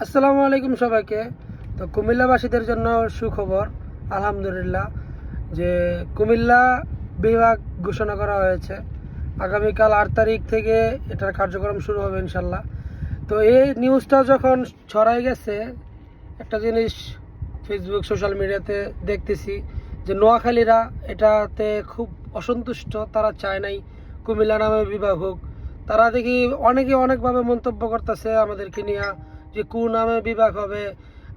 আসসালামু আলাইকুম সবাইকে। তো কুমিল্লাবাসীদের জন্য সুখবর, আলহামদুলিল্লাহ, যে কুমিল্লা বিভাগ ঘোষণা করা হয়েছে। আগামীকাল 8 তারিখ থেকে এটার কার্যক্রম শুরু হবে ইনশাল্লাহ। তো এই নিউজটা যখন ছড়াই গেছে, একটা জিনিস ফেসবুক সোশ্যাল মিডিয়াতে দেখতেছি যে নোয়াখালীরা এটাতে খুব অসন্তুষ্ট। তারা চায় নাই কুমিল্লা নামে বিভাগ হোক। তারা দেখি অনেকে অনেকভাবে মন্তব্য করতেছে আমাদেরকে নিয়ে যে নামে বিভাগ হবে।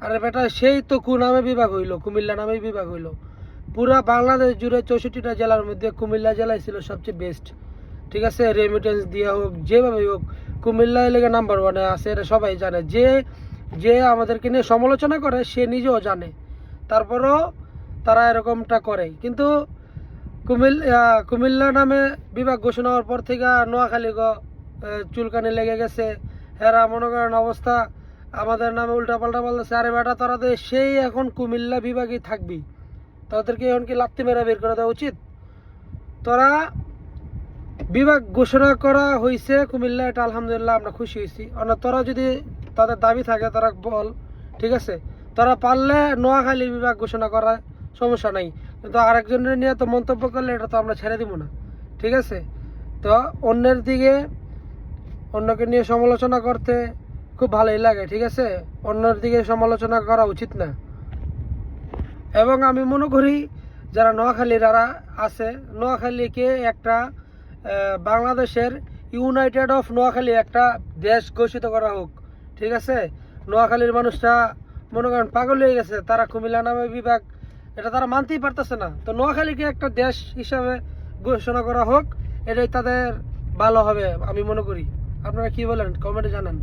আরে বেটা, সেই তো নামে বিভাগ হইলো, কুমিল্লা নামে বিভাগ হইলো। পুরা বাংলাদেশ জুড়ে 64টা জেলার মধ্যে কুমিল্লা জেলায় ছিল সবচেয়ে বেস্ট। ঠিক আছে, রেমিটেন্স দিয়ে হোক, যেভাবে হোক, কুমিল্লা এলাকা নাম্বার ওয়ানে আছে, এটা সবাই জানে। যে যে আমাদেরকে নিয়ে সমালোচনা করে সে নিজেও জানে, তারপরও তারা এরকমটা করে। কিন্তু কুমিল্লা নামে বিভাগ ঘোষণা হওয়ার পর থেকে নোয়াখালী চুলকানি লেগে গেছে। হেরা মনে করেন অবস্থা আমাদের নামে উল্টাপাল্টা বলতেছে। আরে বেটা, তারা তো সেই এখন কুমিল্লা বিভাগই থাকবি, তাদেরকে এখন কি লাত্তি মেরা বের করে দেওয়া উচিত? তোরা বিভাগ ঘোষণা করা হয়েছে কুমিল্লা, এটা আলহামদুলিল্লাহ আমরা খুশি হয়েছি। তোরা যদি তাদের দাবি থাকে তারা বল, ঠিক আছে। তারা পারলে নোয়াখালী বিভাগ ঘোষণা করা সমস্যা নাই, কিন্তু আরেকজনের নিয়ে তো মন্তব্য করলে এটা তো আমরা ছেড়ে দিব না, ঠিক আছে। তো অন্যের দিকে অন্যকে নিয়ে সমালোচনা করতে খুব ভালোই লাগে, ঠিক আছে। অন্যের দিকে সমালোচনা করা উচিত না। এবং আমি মনে করি যারা নোয়াখালীরা আছে, নোয়াখালীকে একটা বাংলাদেশের ইউনাইটেড অফ নোয়াখালী একটা দেশ ঘোষিত করা হোক, ঠিক আছে। নোয়াখালীর মানুষরা মনে করেন পাগল হয়ে গেছে, তারা কুমিল্লা নামে বিভাগ এটা তারা মানতেই পারতেছে না। তো নোয়াখালীকে একটা দেশ হিসাবে ঘোষণা করা হোক, এটাই তাদের ভালো হবে আমি মনে করি। আপনারা কি বলেন, কমেন্টে জানান।